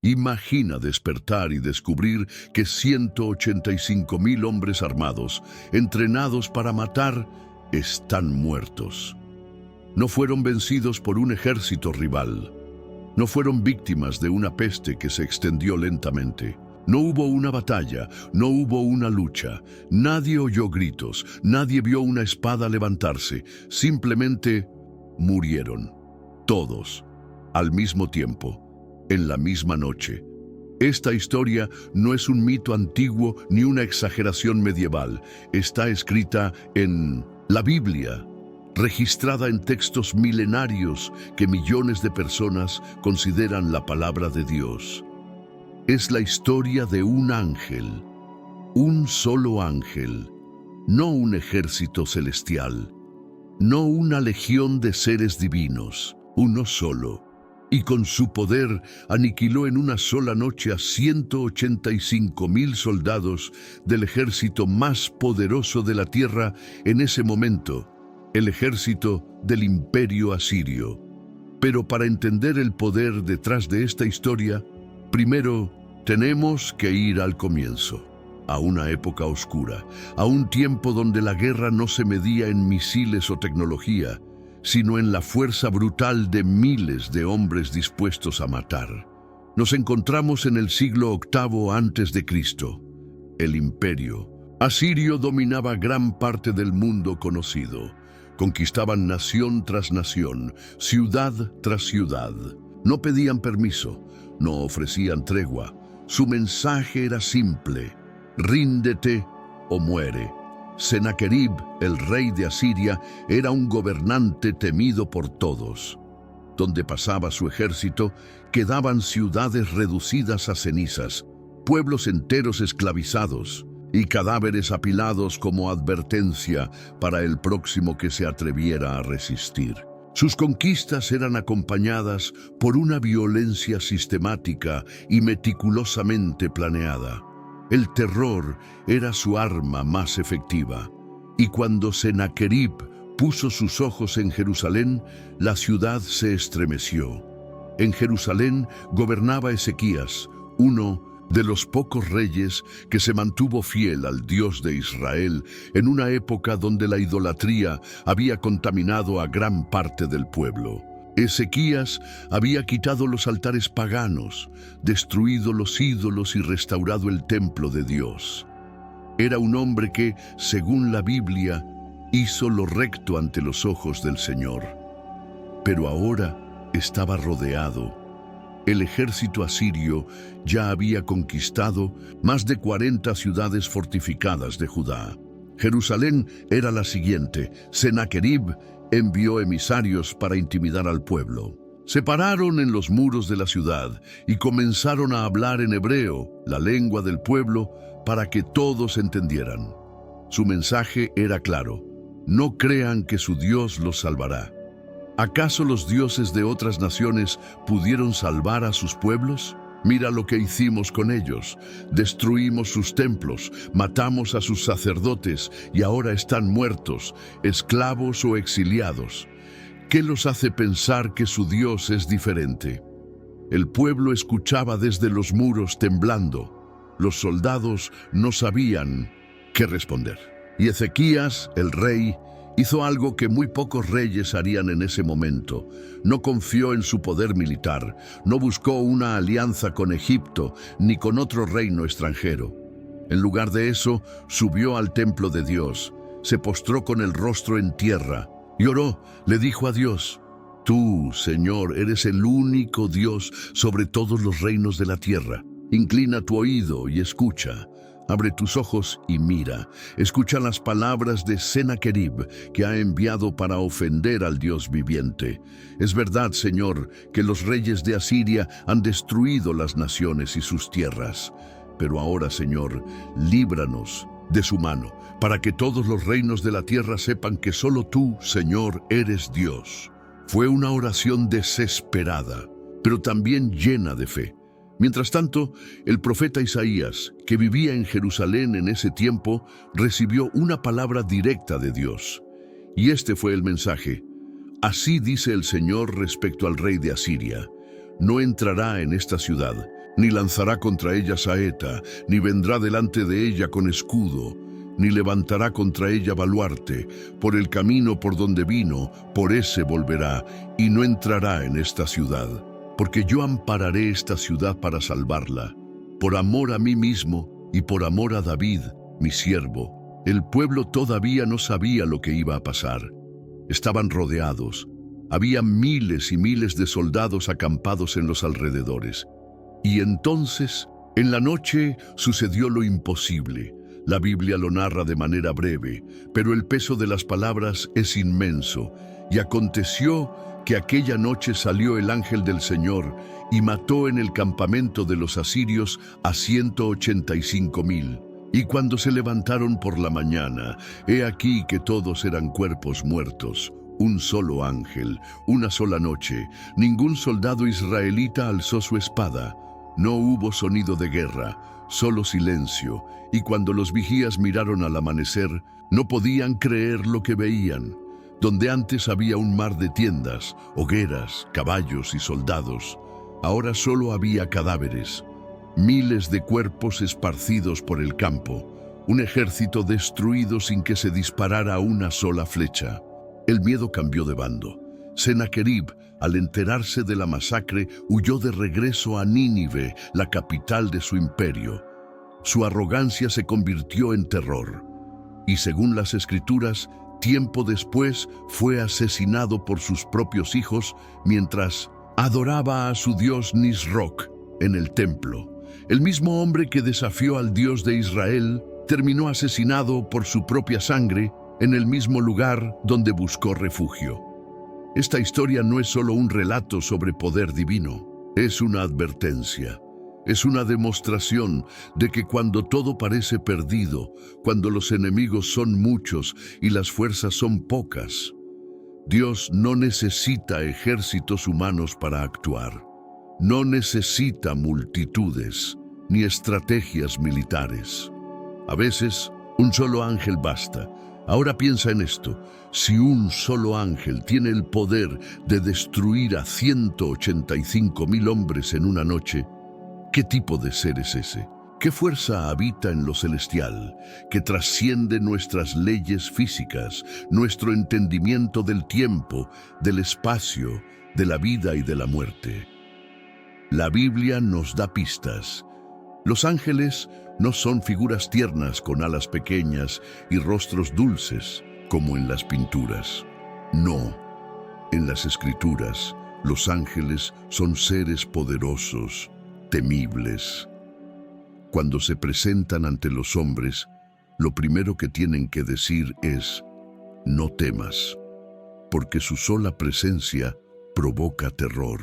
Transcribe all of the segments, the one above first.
Imagina despertar y descubrir que 185.000 hombres armados, entrenados para matar, están muertos. No fueron vencidos por un ejército rival. No fueron víctimas de una peste que se extendió lentamente. No hubo una batalla, no hubo una lucha. Nadie oyó gritos, nadie vio una espada levantarse. Simplemente murieron. Todos, al mismo tiempo, en la misma noche. Esta historia no es un mito antiguo ni una exageración medieval. Está escrita en la Biblia, registrada en textos milenarios que millones de personas consideran la palabra de Dios. Es la historia de un ángel, un solo ángel, no un ejército celestial, no una legión de seres divinos, uno solo. Y con su poder aniquiló en una sola noche a 185.000 soldados del ejército más poderoso de la tierra en ese momento, el ejército del Imperio Asirio. Pero para entender el poder detrás de esta historia, primero tenemos que ir al comienzo, a una época oscura, a un tiempo donde la guerra no se medía en misiles o tecnología, sino en la fuerza brutal de miles de hombres dispuestos a matar. Nos encontramos en el siglo VIII antes de Cristo. El imperio asirio dominaba gran parte del mundo conocido. Conquistaban nación tras nación, ciudad tras ciudad. No pedían permiso, no ofrecían tregua. Su mensaje era simple: ríndete o muere. Sennacherib, el rey de Asiria, era un gobernante temido por todos. Donde pasaba su ejército, quedaban ciudades reducidas a cenizas, pueblos enteros esclavizados y cadáveres apilados como advertencia para el próximo que se atreviera a resistir. Sus conquistas eran acompañadas por una violencia sistemática y meticulosamente planeada. El terror era su arma más efectiva, y cuando Sennacherib puso sus ojos en Jerusalén, la ciudad se estremeció. En Jerusalén gobernaba Ezequías, uno de los pocos reyes que se mantuvo fiel al Dios de Israel en una época donde la idolatría había contaminado a gran parte del pueblo. Ezequías había quitado los altares paganos, destruido los ídolos y restaurado el templo de Dios. Era un hombre que, según la Biblia, hizo lo recto ante los ojos del Señor. Pero ahora estaba rodeado. El ejército asirio ya había conquistado más de 40 ciudades fortificadas de Judá. Jerusalén era la siguiente. Sennacherib envió emisarios para intimidar al pueblo. Se pararon en los muros de la ciudad y comenzaron a hablar en hebreo, la lengua del pueblo, para que todos entendieran. Su mensaje era claro: no crean que su Dios los salvará. ¿Acaso los dioses de otras naciones pudieron salvar a sus pueblos? Mira lo que hicimos con ellos. Destruimos sus templos, matamos a sus sacerdotes y ahora están muertos, esclavos o exiliados. ¿Qué los hace pensar que su Dios es diferente? El pueblo escuchaba desde los muros temblando. Los soldados no sabían qué responder. Y Ezequías, el rey, hizo algo que muy pocos reyes harían en ese momento. No confió en su poder militar, no buscó una alianza con Egipto ni con otro reino extranjero. En lugar de eso, subió al templo de Dios, se postró con el rostro en tierra y oró. Le dijo a Dios: tú, Señor, eres el único Dios sobre todos los reinos de la tierra. Inclina tu oído y escucha. Abre tus ojos y mira. Escucha las palabras de Sennacherib, que ha enviado para ofender al Dios viviente. Es verdad, Señor, que los reyes de Asiria han destruido las naciones y sus tierras. Pero ahora, Señor, líbranos de su mano, para que todos los reinos de la tierra sepan que solo tú, Señor, eres Dios. Fue una oración desesperada, pero también llena de fe. Mientras tanto, el profeta Isaías, que vivía en Jerusalén en ese tiempo, recibió una palabra directa de Dios. Y este fue el mensaje: así dice el Señor respecto al rey de Asiria: no entrará en esta ciudad, Ni lanzará contra ella saeta, ni vendrá delante de ella con escudo, ni levantará contra ella baluarte. Por el camino por donde vino, por ese volverá, y no entrará en esta ciudad. Porque yo ampararé esta ciudad para salvarla, por amor a mí mismo y por amor a David, mi siervo. El pueblo todavía no sabía lo que iba a pasar. Estaban rodeados. Había miles y miles de soldados acampados en los alrededores. Y entonces, en la noche, sucedió lo imposible. La Biblia lo narra de manera breve, pero el peso de las palabras es inmenso. Y aconteció que aquella noche salió el ángel del Señor y mató en el campamento de los asirios a 185,000. Y cuando se levantaron por la mañana, he aquí que todos eran cuerpos muertos. Un solo ángel, una sola noche. Ningún soldado israelita alzó su espada. No hubo sonido de guerra, solo silencio. Y cuando los vigías miraron al amanecer, no podían creer lo que veían. Donde antes había un mar de tiendas, hogueras, caballos y soldados, ahora solo había cadáveres. Miles de cuerpos esparcidos por el campo, un ejército destruido sin que se disparara una sola flecha. El miedo cambió de bando. Sennacherib, al enterarse de la masacre, huyó de regreso a Nínive, la capital de su imperio. Su arrogancia se convirtió en terror. Y según las Escrituras, tiempo después fue asesinado por sus propios hijos mientras adoraba a su dios Nisroch en el templo. El mismo hombre que desafió al Dios de Israel terminó asesinado por su propia sangre en el mismo lugar donde buscó refugio. Esta historia no es solo un relato sobre poder divino, es una advertencia. Es una demostración de que cuando todo parece perdido, cuando los enemigos son muchos y las fuerzas son pocas, Dios no necesita ejércitos humanos para actuar. No necesita multitudes ni estrategias militares. A veces, un solo ángel basta. Ahora piensa en esto. Si un solo ángel tiene el poder de destruir a 185,000 hombres en una noche, ¿qué tipo de ser es ese? ¿Qué fuerza habita en lo celestial, que trasciende nuestras leyes físicas, nuestro entendimiento del tiempo, del espacio, de la vida y de la muerte? La Biblia nos da pistas. Los ángeles no son figuras tiernas con alas pequeñas y rostros dulces, como en las pinturas. No, en las Escrituras, los ángeles son seres poderosos, temibles. Cuando se presentan ante los hombres, lo primero que tienen que decir es: no temas, porque su sola presencia provoca terror.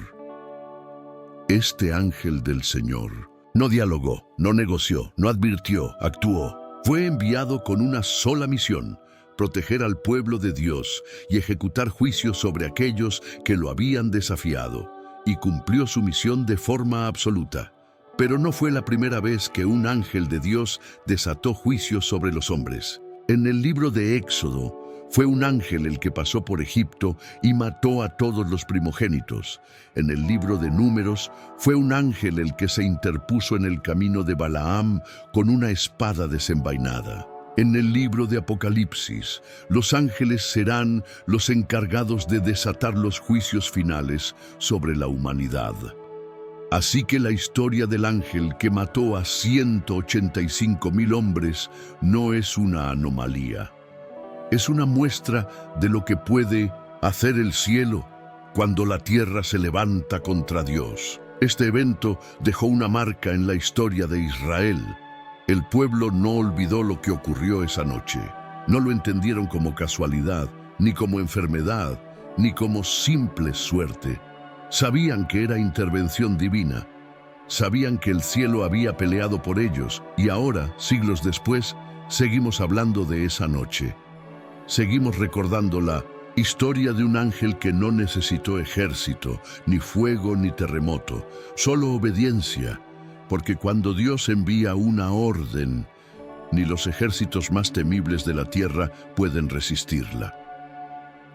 Este ángel del Señor no dialogó, no negoció, no advirtió, actuó. Fue enviado con una sola misión: proteger al pueblo de Dios y ejecutar juicios sobre aquellos que lo habían desafiado. Y cumplió su misión de forma absoluta. Pero no fue la primera vez que un ángel de Dios desató juicios sobre los hombres. En el libro de Éxodo, fue un ángel el que pasó por Egipto y mató a todos los primogénitos. En el libro de Números, fue un ángel el que se interpuso en el camino de Balaam con una espada desenvainada. En el libro de Apocalipsis, los ángeles serán los encargados de desatar los juicios finales sobre la humanidad. Así que la historia del ángel que mató a 185,000 hombres no es una anomalía. Es una muestra de lo que puede hacer el cielo cuando la tierra se levanta contra Dios. Este evento dejó una marca en la historia de Israel. El pueblo no olvidó lo que ocurrió esa noche. No lo entendieron como casualidad, ni como enfermedad, ni como simple suerte. Sabían que era intervención divina. Sabían que el cielo había peleado por ellos y ahora, siglos después, seguimos hablando de esa noche. Seguimos recordando la historia de un ángel que no necesitó ejército, ni fuego, ni terremoto, solo obediencia, porque cuando Dios envía una orden, ni los ejércitos más temibles de la tierra pueden resistirla.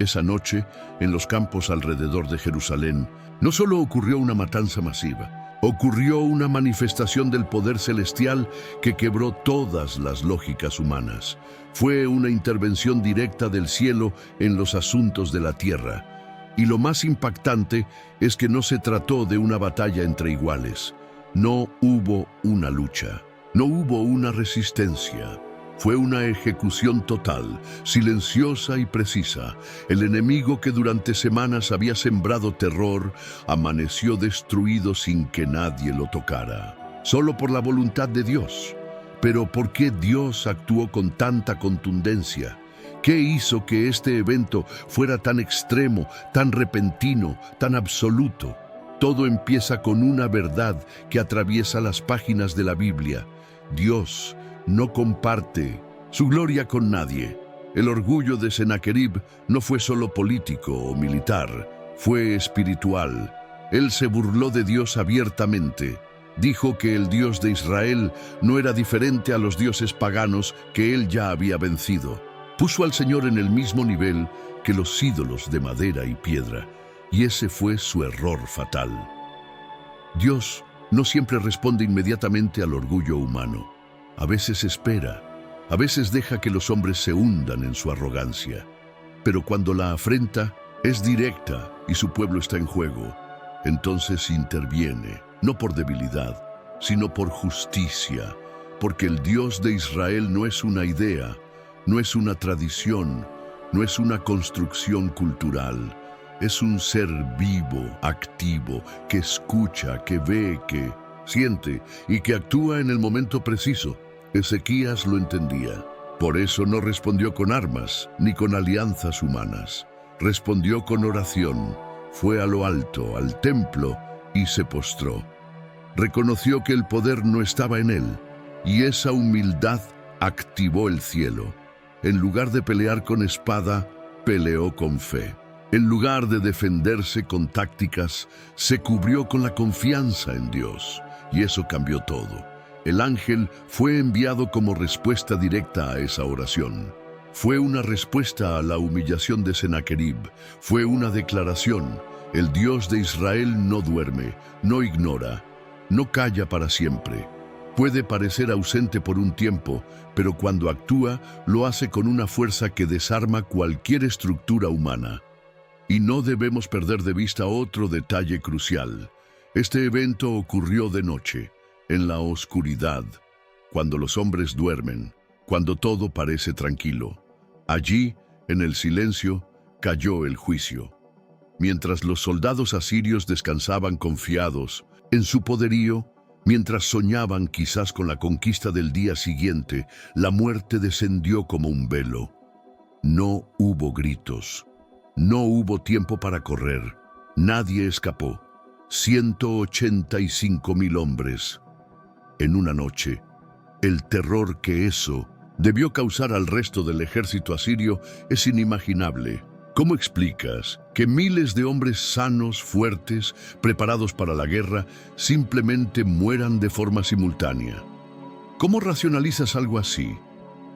Esa noche, en los campos alrededor de Jerusalén, no solo ocurrió una matanza masiva, Ocurrió una manifestación del poder celestial que quebró todas las lógicas humanas. Fue una intervención directa del cielo en los asuntos de la tierra. Y lo más impactante es que no se trató de una batalla entre iguales. No hubo una lucha, no hubo una resistencia. Fue una ejecución total, silenciosa y precisa. El enemigo que durante semanas había sembrado terror, amaneció destruido sin que nadie lo tocara. Solo por la voluntad de Dios. Pero ¿por qué Dios actuó con tanta contundencia? ¿Qué hizo que este evento fuera tan extremo, tan repentino, tan absoluto? Todo empieza con una verdad que atraviesa las páginas de la Biblia. Dios no comparte su gloria con nadie. El orgullo de Sennacherib no fue solo político o militar, fue espiritual. Él se burló de Dios abiertamente. Dijo que el Dios de Israel no era diferente a los dioses paganos que él ya había vencido. Puso al Señor en el mismo nivel que los ídolos de madera y piedra, y ese fue su error fatal. Dios no siempre responde inmediatamente al orgullo humano. A veces espera, a veces deja que los hombres se hundan en su arrogancia. Pero cuando la afrenta es directa y su pueblo está en juego, entonces interviene, no por debilidad, sino por justicia, porque el Dios de Israel no es una idea, no es una tradición, no es una construcción cultural. Es un ser vivo, activo, que escucha, que ve, que siente y que actúa en el momento preciso. Ezequías lo entendía. Por eso no respondió con armas ni con alianzas humanas. Respondió con oración. Fue a lo alto, al templo, y se postró. Reconoció que el poder no estaba en él, y esa humildad activó el cielo. En lugar de pelear con espada, peleó con fe. En lugar de defenderse con tácticas, se cubrió con la confianza en Dios, y eso cambió todo. El ángel fue enviado como respuesta directa a esa oración. Fue una respuesta a la humillación de Sennacherib. Fue una declaración. El Dios de Israel no duerme, no ignora, no calla para siempre. Puede parecer ausente por un tiempo, pero cuando actúa, lo hace con una fuerza que desarma cualquier estructura humana. Y no debemos perder de vista otro detalle crucial. Este evento ocurrió de noche, en la oscuridad, cuando los hombres duermen, cuando todo parece tranquilo. Allí, en el silencio, cayó el juicio. Mientras los soldados asirios descansaban confiados en su poderío, mientras soñaban quizás con la conquista del día siguiente, la muerte descendió como un velo. No hubo gritos. No hubo tiempo para correr. Nadie escapó. 185,000 hombres. En una noche, el terror que eso debió causar al resto del ejército asirio es inimaginable. ¿Cómo explicas que miles de hombres sanos, fuertes, preparados para la guerra, simplemente mueran de forma simultánea? ¿Cómo racionalizas algo así?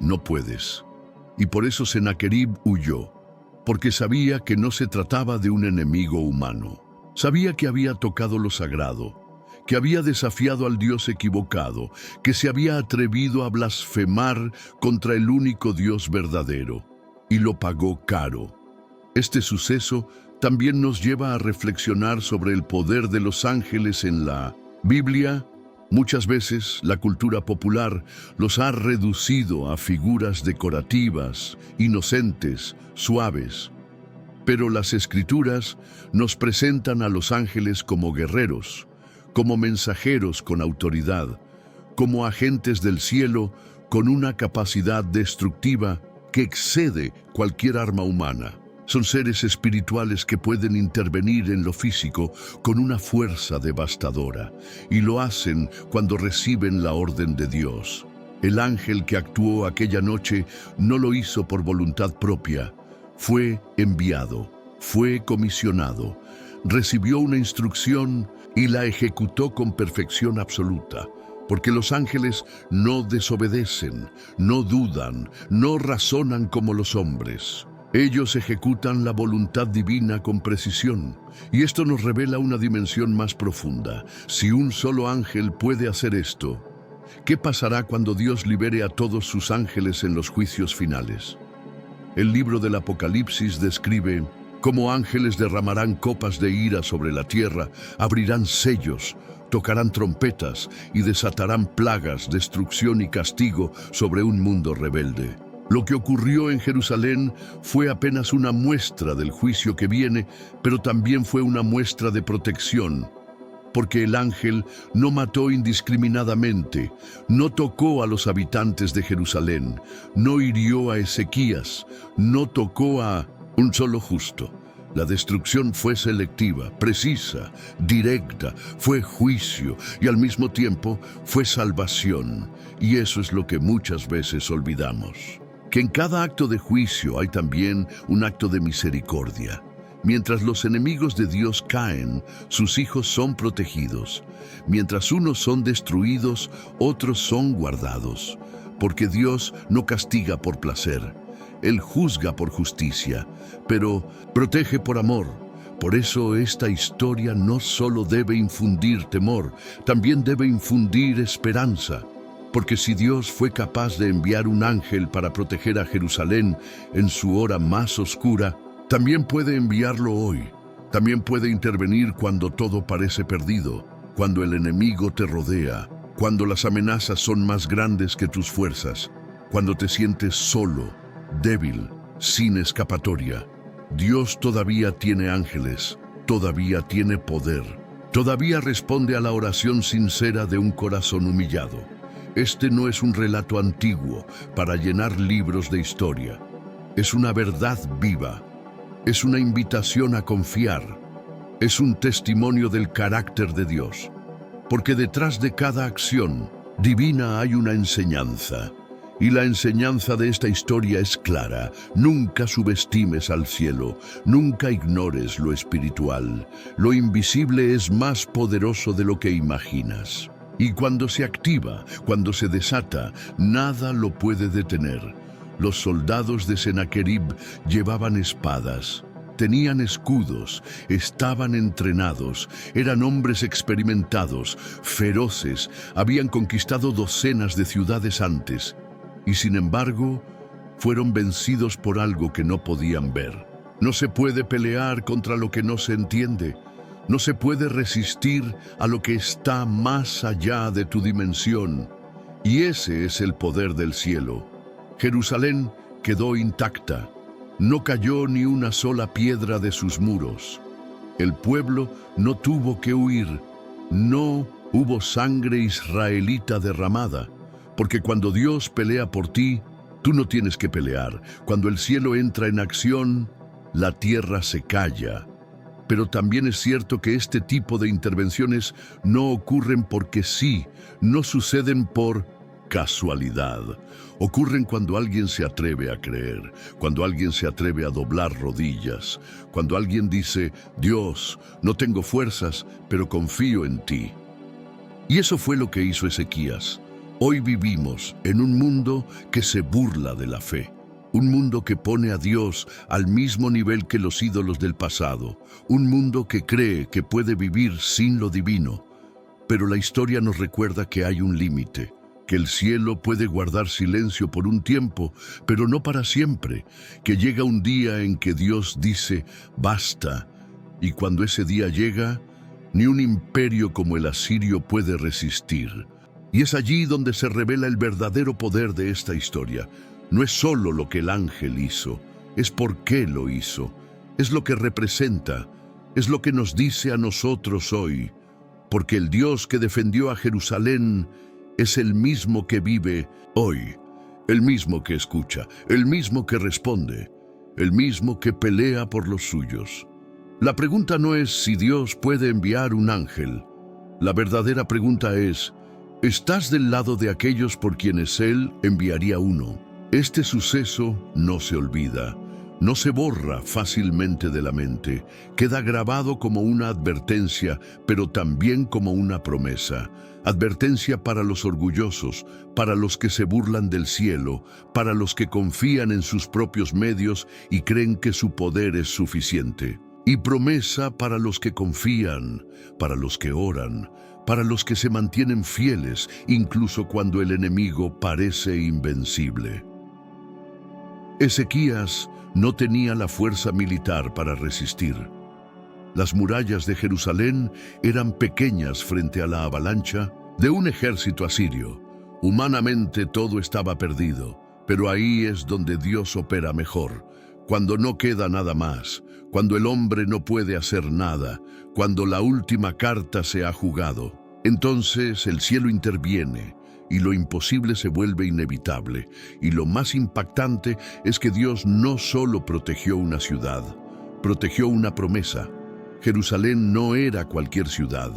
No puedes. Y por eso Sennacherib huyó, porque sabía que no se trataba de un enemigo humano. Sabía que había tocado lo sagrado, que había desafiado al Dios equivocado, que se había atrevido a blasfemar contra el único Dios verdadero, y lo pagó caro. Este suceso también nos lleva a reflexionar sobre el poder de los ángeles en la Biblia. Muchas veces la cultura popular los ha reducido a figuras decorativas, inocentes, suaves. Pero las Escrituras nos presentan a los ángeles como guerreros, como mensajeros con autoridad, como agentes del cielo con una capacidad destructiva que excede cualquier arma humana. Son seres espirituales que pueden intervenir en lo físico con una fuerza devastadora, y lo hacen cuando reciben la orden de Dios. El ángel que actuó aquella noche no lo hizo por voluntad propia. Fue enviado, fue comisionado, recibió una instrucción y la ejecutó con perfección absoluta, porque los ángeles no desobedecen, no dudan, no razonan como los hombres. Ellos ejecutan la voluntad divina con precisión, y esto nos revela una dimensión más profunda. Si un solo ángel puede hacer esto, ¿qué pasará cuando Dios libere a todos sus ángeles en los juicios finales? El libro del Apocalipsis describe cómo ángeles derramarán copas de ira sobre la tierra, abrirán sellos, tocarán trompetas y desatarán plagas, destrucción y castigo sobre un mundo rebelde. Lo que ocurrió en Jerusalén fue apenas una muestra del juicio que viene, pero también fue una muestra de protección, porque el ángel no mató indiscriminadamente, no tocó a los habitantes de Jerusalén, no hirió a Ezequías, no tocó a un solo justo. La destrucción fue selectiva, precisa, directa, fue juicio y al mismo tiempo fue salvación. Y eso es lo que muchas veces olvidamos. Que en cada acto de juicio hay también un acto de misericordia. Mientras los enemigos de Dios caen, sus hijos son protegidos. Mientras unos son destruidos, otros son guardados. Porque Dios no castiga por placer. Él juzga por justicia, pero protege por amor. Por eso esta historia no solo debe infundir temor, también debe infundir esperanza. Porque si Dios fue capaz de enviar un ángel para proteger a Jerusalén en su hora más oscura, también puede enviarlo hoy. También puede intervenir cuando todo parece perdido, cuando el enemigo te rodea, cuando las amenazas son más grandes que tus fuerzas, cuando te sientes solo, débil, sin escapatoria. Dios todavía tiene ángeles, todavía tiene poder, todavía responde a la oración sincera de un corazón humillado. Este no es un relato antiguo para llenar libros de historia. Es una verdad viva. Es una invitación a confiar. Es un testimonio del carácter de Dios. Porque detrás de cada acción divina hay una enseñanza. Y la enseñanza de esta historia es clara. Nunca subestimes al cielo, nunca ignores lo espiritual. Lo invisible es más poderoso de lo que imaginas. Y cuando se activa, cuando se desata, nada lo puede detener. Los soldados de Sennacherib llevaban espadas, tenían escudos, estaban entrenados, eran hombres experimentados, feroces, habían conquistado docenas de ciudades antes. Y sin embargo, fueron vencidos por algo que no podían ver. No se puede pelear contra lo que no se entiende. No se puede resistir a lo que está más allá de tu dimensión. Y ese es el poder del cielo. Jerusalén quedó intacta. No cayó ni una sola piedra de sus muros. El pueblo no tuvo que huir. No hubo sangre israelita derramada. Porque cuando Dios pelea por ti, tú no tienes que pelear. Cuando el cielo entra en acción, la tierra se calla. Pero también es cierto que este tipo de intervenciones no ocurren porque sí, no suceden por casualidad. Ocurren cuando alguien se atreve a creer, cuando alguien se atreve a doblar rodillas, cuando alguien dice, Dios, no tengo fuerzas, pero confío en ti. Y eso fue lo que hizo Ezequías. Hoy vivimos en un mundo que se burla de la fe. Un mundo que pone a Dios al mismo nivel que los ídolos del pasado. Un mundo que cree que puede vivir sin lo divino. Pero la historia nos recuerda que hay un límite, que el cielo puede guardar silencio por un tiempo, pero no para siempre, que llega un día en que Dios dice, basta, y cuando ese día llega, ni un imperio como el asirio puede resistir. Y es allí donde se revela el verdadero poder de esta historia. No es solo lo que el ángel hizo, es por qué lo hizo, es lo que representa, es lo que nos dice a nosotros hoy, porque el Dios que defendió a Jerusalén es el mismo que vive hoy, el mismo que escucha, el mismo que responde, el mismo que pelea por los suyos. La pregunta no es si Dios puede enviar un ángel, la verdadera pregunta es, ¿estás del lado de aquellos por quienes Él enviaría uno? Este suceso no se olvida. No se borra fácilmente de la mente, queda grabado como una advertencia, pero también como una promesa. Advertencia para los orgullosos, para los que se burlan del cielo, para los que confían en sus propios medios y creen que su poder es suficiente. Y promesa para los que confían, para los que oran, para los que se mantienen fieles, incluso cuando el enemigo parece invencible. Ezequías no tenía la fuerza militar para resistir. Las murallas de Jerusalén eran pequeñas frente a la avalancha de un ejército asirio. Humanamente todo estaba perdido, pero ahí es donde Dios opera mejor, cuando no queda nada más, cuando el hombre no puede hacer nada, cuando la última carta se ha jugado. Entonces el cielo interviene y lo imposible se vuelve inevitable. Y lo más impactante es que Dios no solo protegió una ciudad, protegió una promesa. Jerusalén no era cualquier ciudad,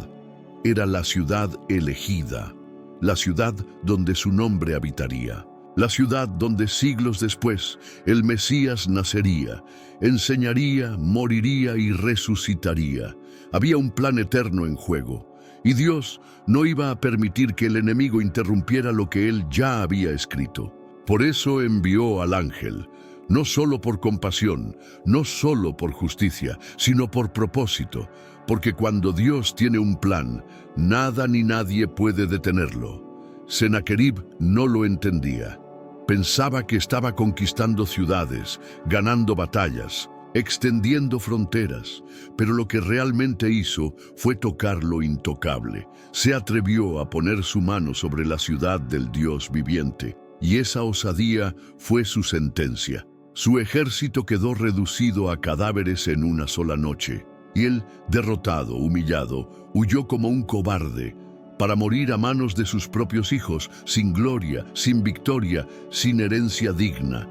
era la ciudad elegida, la ciudad donde su nombre habitaría, la ciudad donde siglos después el Mesías nacería, enseñaría, moriría y resucitaría. Había un plan eterno en juego. Y Dios no iba a permitir que el enemigo interrumpiera lo que él ya había escrito. Por eso envió al ángel, no solo por compasión, no solo por justicia, sino por propósito, porque cuando Dios tiene un plan, nada ni nadie puede detenerlo. Sennacherib no lo entendía. Pensaba que estaba conquistando ciudades, ganando batallas, extendiendo fronteras, pero lo que realmente hizo fue tocar lo intocable. Se atrevió a poner su mano sobre la ciudad del Dios viviente, y esa osadía fue su sentencia. Su ejército quedó reducido a cadáveres en una sola noche, y él, derrotado, humillado, huyó como un cobarde, para morir a manos de sus propios hijos, sin gloria, sin victoria, sin herencia digna.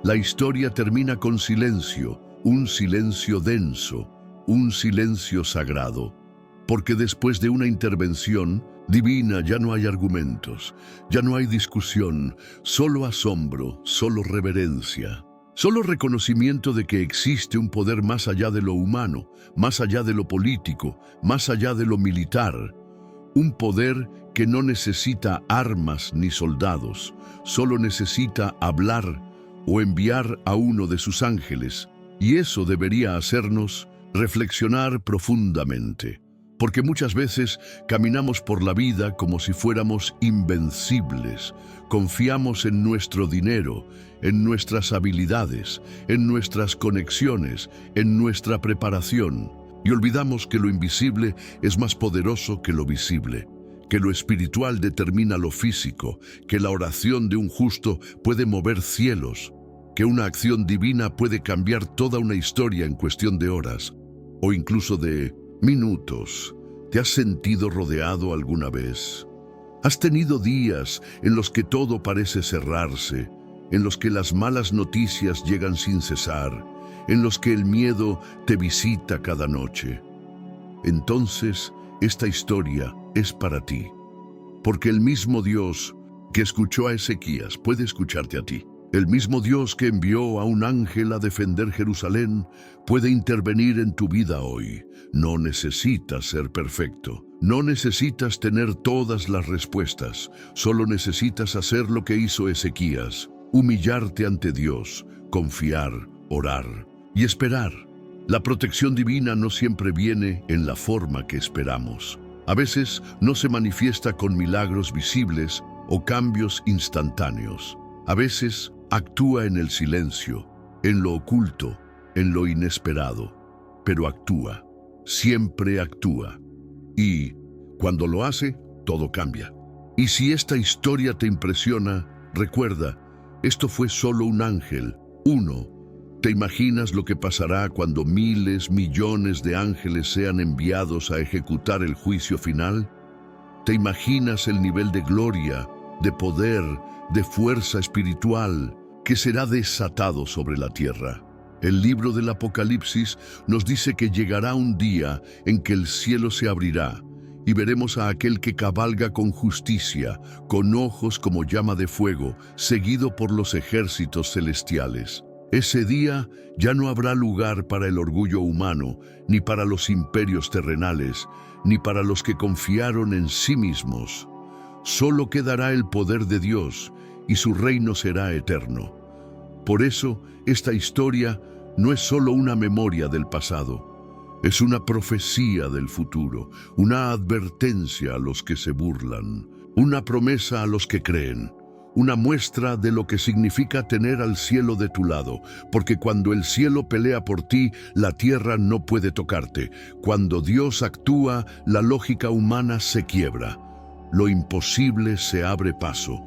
La historia termina con silencio, un silencio denso, un silencio sagrado, porque después de una intervención divina ya no hay argumentos, ya no hay discusión, solo asombro, solo reverencia, solo reconocimiento de que existe un poder más allá de lo humano, más allá de lo político, más allá de lo militar, un poder que no necesita armas ni soldados, solo necesita hablar o enviar a uno de sus ángeles. Y eso debería hacernos reflexionar profundamente, porque muchas veces caminamos por la vida como si fuéramos invencibles. Confiamos en nuestro dinero, en nuestras habilidades, en nuestras conexiones, en nuestra preparación, y olvidamos que lo invisible es más poderoso que lo visible, que lo espiritual determina lo físico, que la oración de un justo puede mover cielos, que una acción divina puede cambiar toda una historia en cuestión de horas o incluso de minutos. ¿Te has sentido rodeado alguna vez? ¿Has tenido días en los que todo parece cerrarse, en los que las malas noticias llegan sin cesar, en los que el miedo te visita cada noche? Entonces, esta historia es para ti, porque el mismo Dios que escuchó a Ezequías puede escucharte a ti. El mismo Dios que envió a un ángel a defender Jerusalén puede intervenir en tu vida hoy. No necesitas ser perfecto, no necesitas tener todas las respuestas, solo necesitas hacer lo que hizo Ezequías, humillarte ante Dios, confiar, orar y esperar. La protección divina no siempre viene en la forma que esperamos. A veces no se manifiesta con milagros visibles o cambios instantáneos. A veces actúa en el silencio, en lo oculto, en lo inesperado, pero actúa, siempre actúa. Y cuando lo hace, todo cambia. Y si esta historia te impresiona, recuerda, esto fue solo un ángel, uno. ¿Te imaginas lo que pasará cuando miles, millones de ángeles sean enviados a ejecutar el juicio final? ¿Te imaginas el nivel de gloria, de poder, de fuerza espiritual que será desatado sobre la tierra? El libro del Apocalipsis nos dice que llegará un día en que el cielo se abrirá y veremos a aquel que cabalga con justicia, con ojos como llama de fuego, seguido por los ejércitos celestiales. Ese día ya no habrá lugar para el orgullo humano, ni para los imperios terrenales, ni para los que confiaron en sí mismos. Solo quedará el poder de Dios y su reino será eterno. Por eso, esta historia no es solo una memoria del pasado, es una profecía del futuro, una advertencia a los que se burlan, una promesa a los que creen, una muestra de lo que significa tener al cielo de tu lado, porque cuando el cielo pelea por ti, la tierra no puede tocarte. Cuando Dios actúa, la lógica humana se quiebra. Lo imposible se abre paso.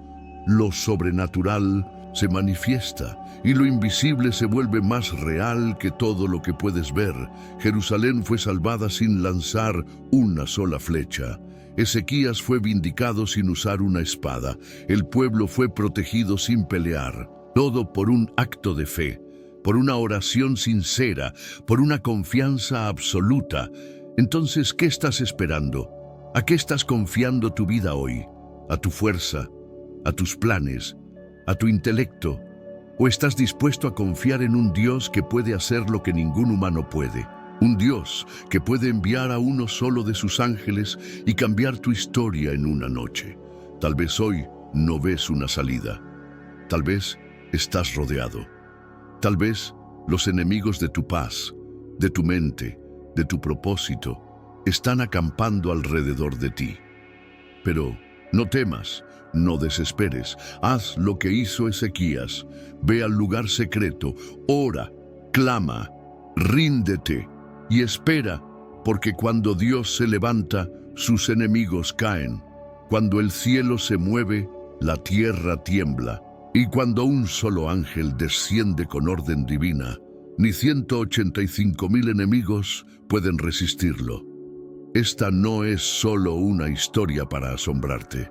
Lo sobrenatural se manifiesta y lo invisible se vuelve más real que todo lo que puedes ver. Jerusalén fue salvada sin lanzar una sola flecha. Ezequías fue vindicado sin usar una espada. El pueblo fue protegido sin pelear. Todo por un acto de fe, por una oración sincera, por una confianza absoluta. Entonces, ¿qué estás esperando? ¿A qué estás confiando tu vida hoy? ¿A tu fuerza? ¿A tus planes? ¿A tu intelecto? ¿O estás dispuesto a confiar en un Dios que puede hacer lo que ningún humano puede? Un Dios que puede enviar a uno solo de sus ángeles y cambiar tu historia en una noche. Tal vez hoy no ves una salida. Tal vez estás rodeado. Tal vez los enemigos de tu paz, de tu mente, de tu propósito, están acampando alrededor de ti. Pero no temas, no desesperes. Haz lo que hizo Ezequías. Ve al lugar secreto, ora, clama, ríndete y espera, porque cuando Dios se levanta, sus enemigos caen. Cuando el cielo se mueve, la tierra tiembla. Y cuando un solo ángel desciende con orden divina, ni 185,000 enemigos pueden resistirlo. Esta no es solo una historia para asombrarte.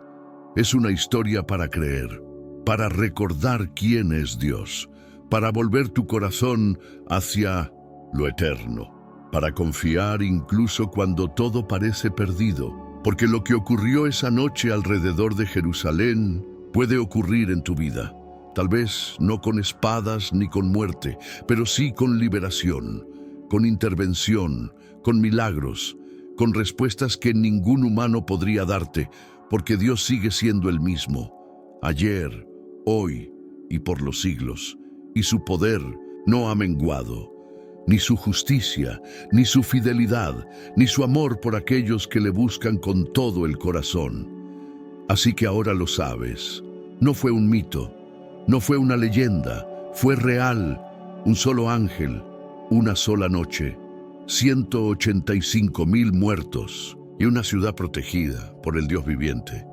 Es una historia para creer, para recordar quién es Dios, para volver tu corazón hacia lo eterno, para confiar incluso cuando todo parece perdido, porque lo que ocurrió esa noche alrededor de Jerusalén puede ocurrir en tu vida. Tal vez no con espadas ni con muerte, pero sí con liberación, con intervención, con milagros, con respuestas que ningún humano podría darte, porque Dios sigue siendo el mismo, ayer, hoy y por los siglos, y su poder no ha menguado. Ni su justicia, ni su fidelidad, ni su amor por aquellos que le buscan con todo el corazón. Así que ahora lo sabes. No fue un mito, no fue una leyenda, fue real. Un solo ángel, una sola noche, 185,000 muertos y una ciudad protegida por el Dios viviente.